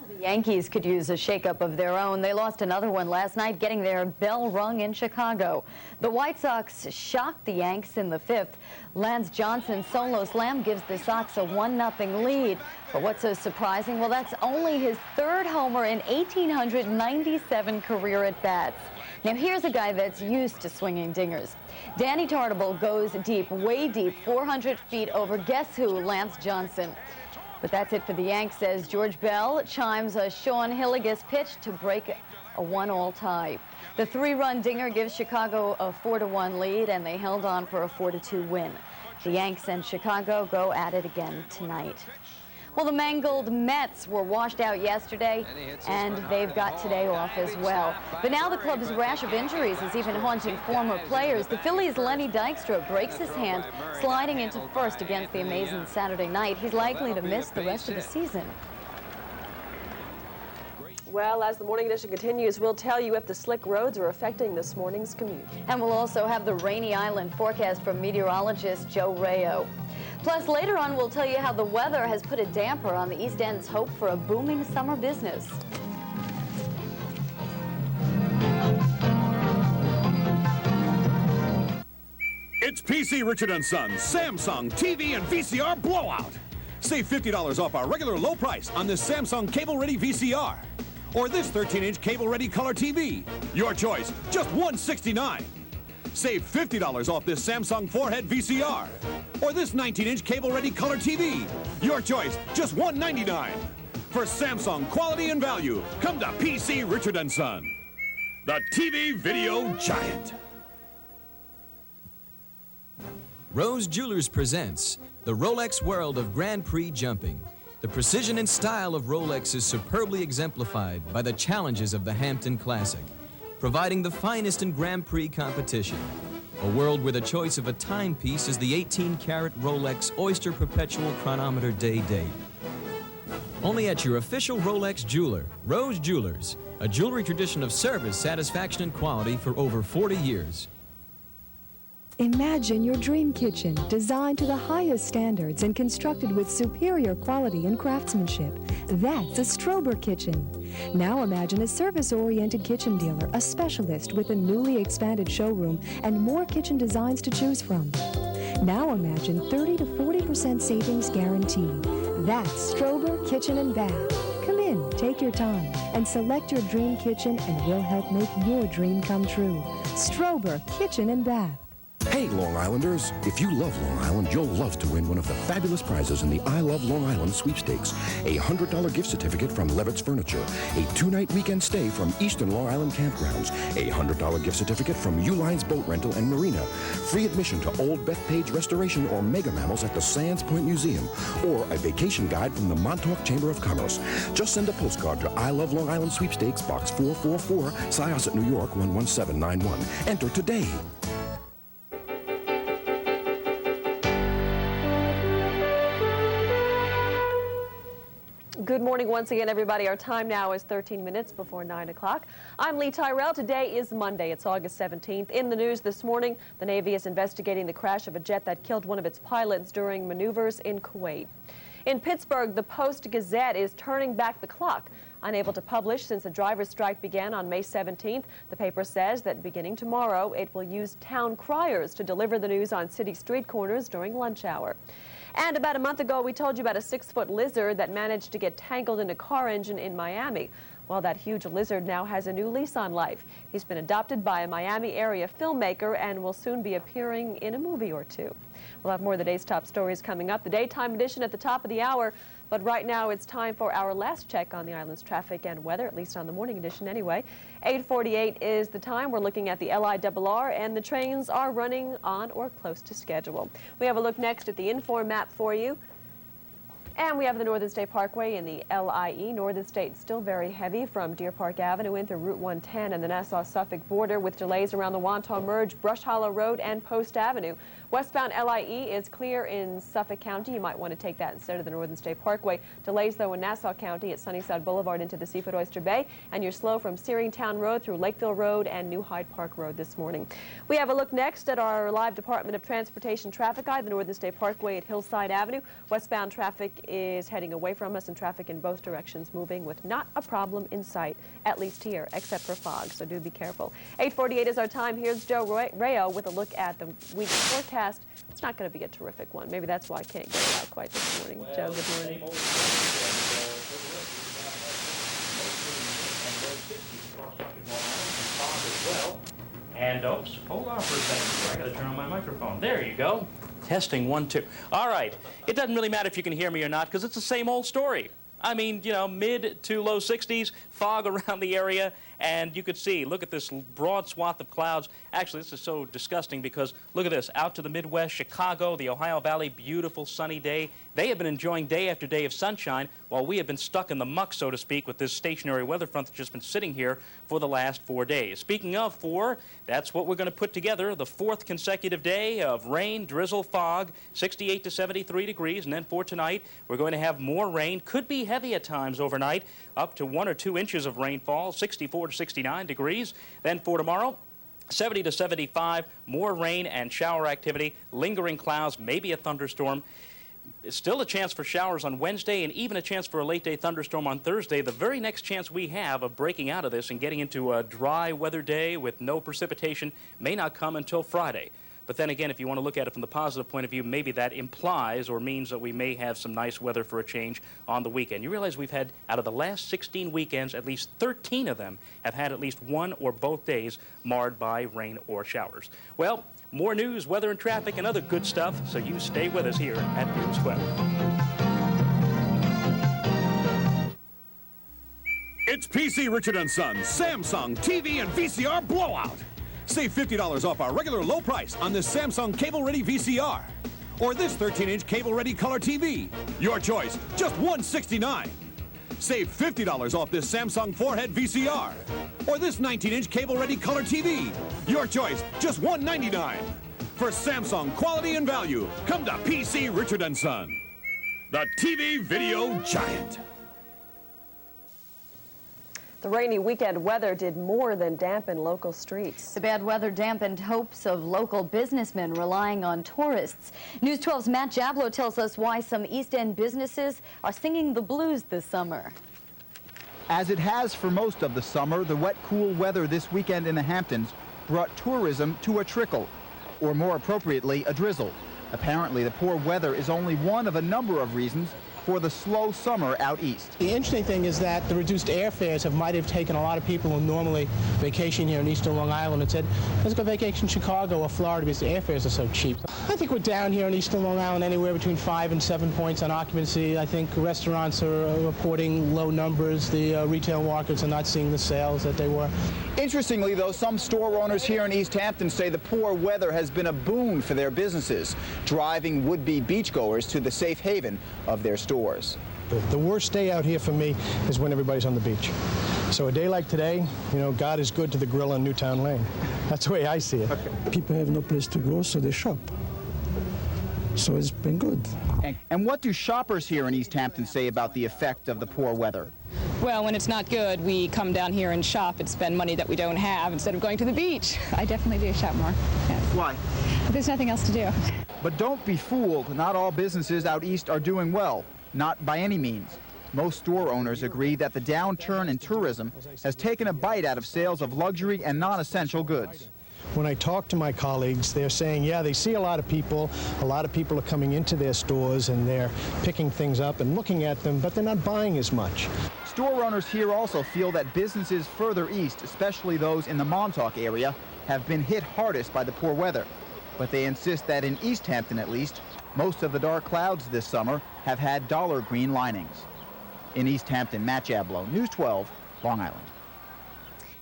The Yankees could use a shakeup of their own. They lost another one last night, getting their bell rung in Chicago. The White Sox shocked the Yanks in the 5th. Lance Johnson's solo slam gives the Sox a 1-0 lead. But what's so surprising? Well, that's only his 3rd homer in 1,897 career at-bats. Now, here's a guy that's used to swinging dingers. Danny Tartabull goes deep, way deep, 400 feet over, guess who? Lance Johnson. But that's it for the Yanks, as George Bell chimes a Sean Hilligus pitch to break a 1-all tie. The 3-run dinger gives Chicago a 4-1 lead, and they held on for a 4-2 win. The Yanks and Chicago go at it again tonight. Well, the mangled Mets were washed out yesterday, and they've got today off as well. But now the club's rash of injuries is even haunting former players. The Phillies' Lenny Dykstra breaks his hand sliding into first against the Amazing Saturday night. He's likely to miss the rest of the season. Well, as the morning edition continues, we'll tell you if the slick roads are affecting this morning's commute. And we'll also have the rainy island forecast from meteorologist Joe Rayo. Plus, later on, we'll tell you how the weather has put a damper on the East End's hope for a booming summer business. It's PC Richard & Sons Samsung TV and VCR blowout. Save $50 off our regular low price on this Samsung cable-ready VCR. Or this 13-inch cable-ready color TV. Your choice, just $169. Save $50 off this Samsung 4-head VCR. Or this 19-inch cable-ready color TV. Your choice, just $199. For Samsung quality and value, come to PC Richard & Son, the TV video giant. Rose Jewelers presents the Rolex world of Grand Prix jumping. The precision and style of Rolex is superbly exemplified by the challenges of the Hampton Classic, providing the finest in Grand Prix competition. A world where the choice of a timepiece is the 18-karat Rolex Oyster Perpetual Chronometer Day date. Only at your official Rolex jeweler, Rose Jewelers, a jewelry tradition of service, satisfaction, and quality for over 40 years. Imagine your dream kitchen, designed to the highest standards and constructed with superior quality and craftsmanship. That's a Strober kitchen. Now imagine a service-oriented kitchen dealer, a specialist with a newly expanded showroom and more kitchen designs to choose from. Now imagine 30 to 40% savings guaranteed. That's Strober Kitchen and Bath. Come in, take your time, and select your dream kitchen, and we'll help make your dream come true. Strober Kitchen and Bath. Hey, Long Islanders, if you love Long Island, you'll love to win one of the fabulous prizes in the I Love Long Island sweepstakes. A $100 gift certificate from Levitt's Furniture, a 2-night weekend stay from Eastern Long Island Campgrounds, a $100 gift certificate from Uline's Boat Rental and Marina, free admission to Old Bethpage Restoration or Mega Mammals at the Sands Point Museum, or a vacation guide from the Montauk Chamber of Commerce. Just send a postcard to I Love Long Island Sweepstakes, Box 444, Syosset, New York, 11791. Enter today. Good morning once again, everybody. Our time now is 13 minutes before 9 o'clock. I'm Lee Tyrell. Today is Monday. It's August 17th. In the news this morning, the Navy is investigating the crash of a jet that killed one of its pilots during maneuvers in Kuwait. In Pittsburgh, the Post-Gazette is turning back the clock. Unable to publish since the driver's strike began on May 17th, the paper says that beginning tomorrow, it will use town criers to deliver the news on city street corners during lunch hour. And about a month ago, we told you about a 6-foot lizard that managed to get tangled in a car engine in Miami. Well, that huge lizard now has a new lease on life. He's been adopted by a Miami area filmmaker and will soon be appearing in a movie or two. We'll have more of the day's top stories coming up. The daytime edition at the top of the hour. But right now, it's time for our last check on the island's traffic and weather, at least on the morning edition anyway. 8:48 is the time. We're looking at the LIRR, and the trains are running on or close to schedule. We have a look next at the Inform map for you. And we have the Northern State Parkway in the LIE. Northern State still very heavy from Deer Park Avenue in through Route 110 and the Nassau-Suffolk border, with delays around the Wantagh Merge, Brush Hollow Road, and Post Avenue. Westbound LIE is clear in Suffolk County. You might want to take that instead of the Northern State Parkway. Delays, though, in Nassau County at Sunnyside Boulevard into the Seafood Oyster Bay. And you're slow from Searingtown Road through Lakeville Road and New Hyde Park Road this morning. We have a look next at our live Department of Transportation traffic guide, the Northern State Parkway at Hillside Avenue. Westbound traffic is heading away from us, and traffic in both directions moving with not a problem in sight, at least here, except for fog, so do be careful. 8:48 is our time. Here's Joe Rayo with a look at the week's forecast. It's not going to be a terrific one. Maybe that's why I can't get it out quite this morning. Well, Joe, good morning. And oops, hold on for a second. I got to turn on my microphone. There you go. Testing 1, 2. All right. It doesn't really matter if you can hear me or not, because it's the same old story. I mean, you know, mid to low 60s, fog around the area, and you could see, look at this broad swath of clouds. Actually, this is so disgusting because look at this, out to the Midwest, Chicago, the Ohio Valley, beautiful sunny day. They have been enjoying day after day of sunshine while we have been stuck in the muck, so to speak, with this stationary weather front that's just been sitting here for the last 4 days. Speaking of 4, that's what we're going to put together, the 4th consecutive day of rain, drizzle, fog, 68 to 73 degrees, and then for tonight, we're going to have more rain, could be heavy at times overnight, up to 1 or 2 inches of rainfall, 64 to 69 degrees. Then for tomorrow, 70 to 75, more rain and shower activity, lingering clouds, maybe a thunderstorm. Still a chance for showers on Wednesday and even a chance for a late-day thunderstorm on Thursday. The very next chance we have of breaking out of this and getting into a dry weather day with no precipitation may not come until Friday. But then again, if you want to look at it from the positive point of view, maybe that implies or means that we may have some nice weather for a change on the weekend. You realize we've had, out of the last 16 weekends, at least 13 of them have had at least one or both days marred by rain or showers. Well, more news, weather, and traffic, and other good stuff, so you stay with us here at News 12. It's PC Richard & Sons Samsung TV and VCR blowout. Save $50 off our regular low price on this Samsung cable-ready VCR. Or this 13-inch cable-ready color TV. Your choice, just $169. Save $50 off this Samsung 4-head VCR. Or this 19-inch cable-ready color TV. Your choice, just $199. For Samsung quality and value, come to PC Richard & Son, the TV video giant. The rainy weekend weather did more than dampen local streets. The bad weather dampened hopes of local businessmen relying on tourists. News 12's Matt Jablow tells us why some East End businesses are singing the blues this summer. As it has for most of the summer, the wet, cool weather this weekend in the Hamptons brought tourism to a trickle, or more appropriately, a drizzle. Apparently, the poor weather is only one of a number of reasons for the slow summer out east. The interesting thing is that the reduced airfares might have taken a lot of people who normally vacation here in eastern Long Island and said, let's go vacation in Chicago or Florida because the airfares are so cheap. I think we're down here in eastern Long Island anywhere between 5 and 7 points on occupancy. I think restaurants are reporting low numbers. The retail markets are not seeing the sales that they were. Interestingly, though, some store owners here in East Hampton say the poor weather has been a boon for their businesses, driving would-be beachgoers to the safe haven of their stores. The worst day out here for me is when everybody's on the beach. So a day like today, you know, God is good to the grill on Newtown Lane. That's the way I see it. Okay. People have no place to go, so they shop. So it's been good. And what do shoppers here in East Hampton say about the effect of the poor weather? Well, when it's not good, we come down here and shop and spend money that we don't have instead of going to the beach. I definitely do shop more. Yes. Why? There's nothing else to do. But don't be fooled. Not all businesses out east are doing well. Not by any means. Most store owners agree that the downturn in tourism has taken a bite out of sales of luxury and non-essential goods. When I talk to my colleagues, they're saying, yeah, they see a lot of people are coming into their stores and they're picking things up and looking at them, but they're not buying as much. Store owners here also feel that businesses further east, especially those in the Montauk area, have been hit hardest by the poor weather. But they insist that in East Hampton, at least, most of the dark clouds this summer have had dollar green linings. In East Hampton, Matt Jablow, News 12, Long Island.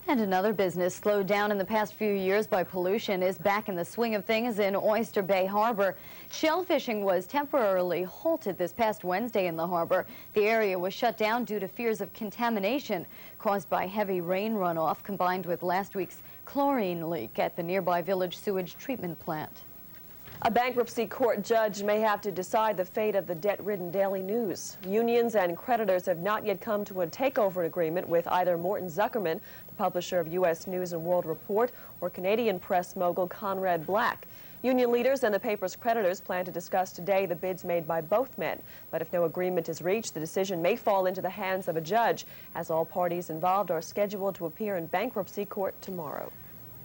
And another business slowed down in the past few years by pollution is back in the swing of things in Oyster Bay Harbor. Shell fishing was temporarily halted this past Wednesday in the harbor. The area was shut down due to fears of contamination caused by heavy rain runoff combined with last week's chlorine leak at the nearby village sewage treatment plant. A bankruptcy court judge may have to decide the fate of the debt-ridden Daily News. Unions and creditors have not yet come to a takeover agreement with either Morton Zuckerman, the publisher of U.S. News and World Report, or Canadian press mogul Conrad Black. Union leaders and the paper's creditors plan to discuss today the bids made by both men. But if no agreement is reached, the decision may fall into the hands of a judge, as all parties involved are scheduled to appear in bankruptcy court tomorrow.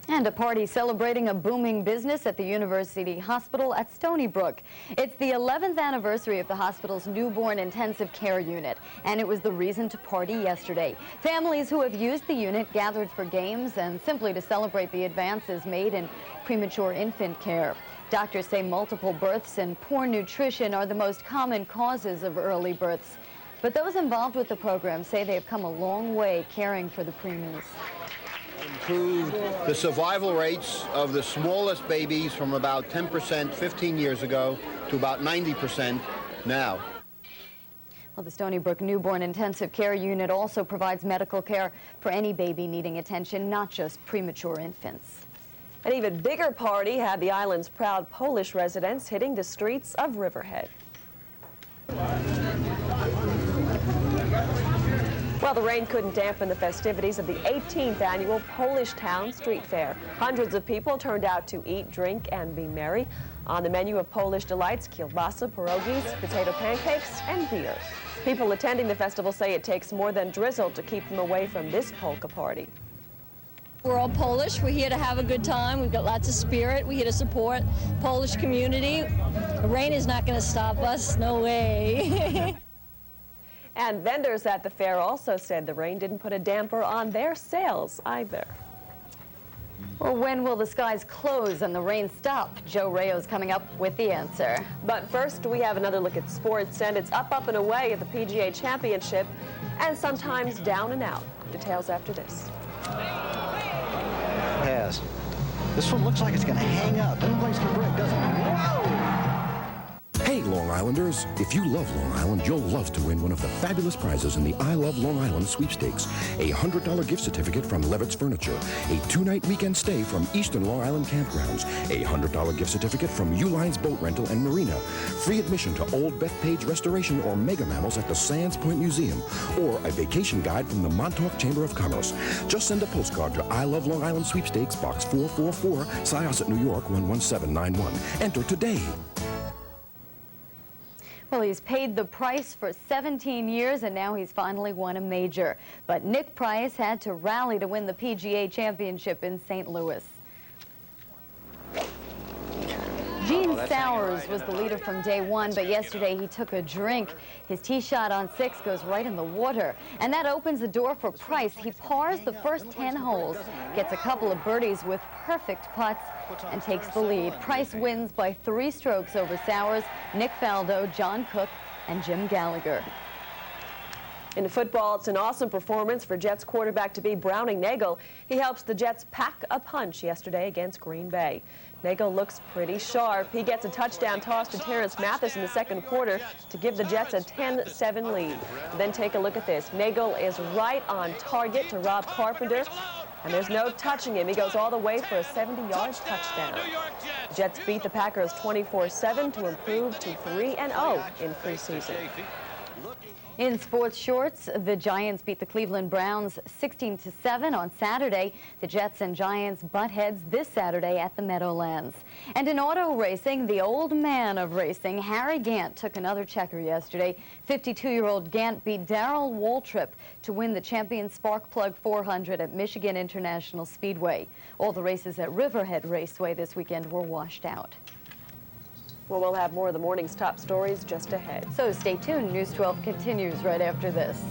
And a party celebrating a booming business at the University Hospital at Stony Brook. It's the 11th anniversary of the hospital's newborn intensive care unit, and it was the reason to party yesterday. Families who have used the unit gathered for games and simply to celebrate the advances made in premature infant care. Doctors say multiple births and poor nutrition are the most common causes of early births. But those involved with the program say they have come a long way caring for the preemies. Improved the survival rates of the smallest babies from about 10% 15 years ago to about 90% now. Well, the Stony Brook Newborn Intensive Care Unit also provides medical care for any baby needing attention, not just premature infants. An even bigger party had the island's proud Polish residents hitting the streets of Riverhead. Well, the rain couldn't dampen the festivities of the 18th annual Polish Town Street Fair. Hundreds of people turned out to eat, drink, and be merry. On the menu of Polish delights, kielbasa, pierogies, potato pancakes, and beer. People attending the festival say it takes more than drizzle to keep them away from this polka party. We're all Polish. We're here to have a good time. We've got lots of spirit. We're here to support Polish community. The rain is not going to stop us. No way. And vendors at the fair also said the rain didn't put a damper on their sales either. Well, when will the skies close and the rain stop? Joe Rayo's coming up with the answer. But first, we have another look at sports, and it's up and away at the PGA Championship, and sometimes down and out. Details after this. Pass. This one looks like it's going to hang up. Doesn't look like it's going to break, does it? Whoa! Hey, Long Islanders, if you love Long Island, you'll love to win one of the fabulous prizes in the I Love Long Island sweepstakes. A $100 gift certificate from Levitt's Furniture, a 2-night weekend stay from Eastern Long Island Campgrounds, a $100 gift certificate from Uline's Boat Rental and Marina, free admission to Old Bethpage Restoration or Mega Mammals at the Sands Point Museum, or a vacation guide from the Montauk Chamber of Commerce. Just send a postcard to I Love Long Island Sweepstakes, Box 444, Syosset, New York 11791. Enter today. Well, he's paid the price for 17 years, and now he's finally won a major. But Nick Price had to rally to win the PGA Championship in St. Louis. Gene Sowers was the leader from day one, but yesterday he took a drink. His tee shot on 6 goes right in the water, and that opens the door for Price. He pars the first 10 holes, gets a couple of birdies with perfect putts, and takes the lead. Price wins by 3 strokes over Sowers, Nick Faldo, John Cook, and Jim Gallagher. In football, it's an awesome performance for Jets quarterback-to-be Browning Natl. He helps the Jets pack a punch yesterday against Green Bay. Natl looks pretty sharp. He gets a touchdown toss to Terrence Mathis in the second quarter to give the Jets a 10-7 lead. Then take a look at this. Natl is right on target to Rob Carpenter, and there's no touching him. He goes all the way for a 70-yard touchdown. The Jets beat the Packers 24-7 to improve to 3-0 in preseason. In sports shorts, the Giants beat the Cleveland Browns 16-7 on Saturday. The Jets and Giants butt heads this Saturday at the Meadowlands. And in auto racing, the old man of racing, Harry Gant, took another checker yesterday. 52-year-old Gant beat Darrell Waltrip to win the Champion Sparkplug 400 at Michigan International Speedway. All the races at Riverhead Raceway this weekend were washed out. Well, we'll have more of the morning's top stories just ahead. So stay tuned. News 12 continues right after this.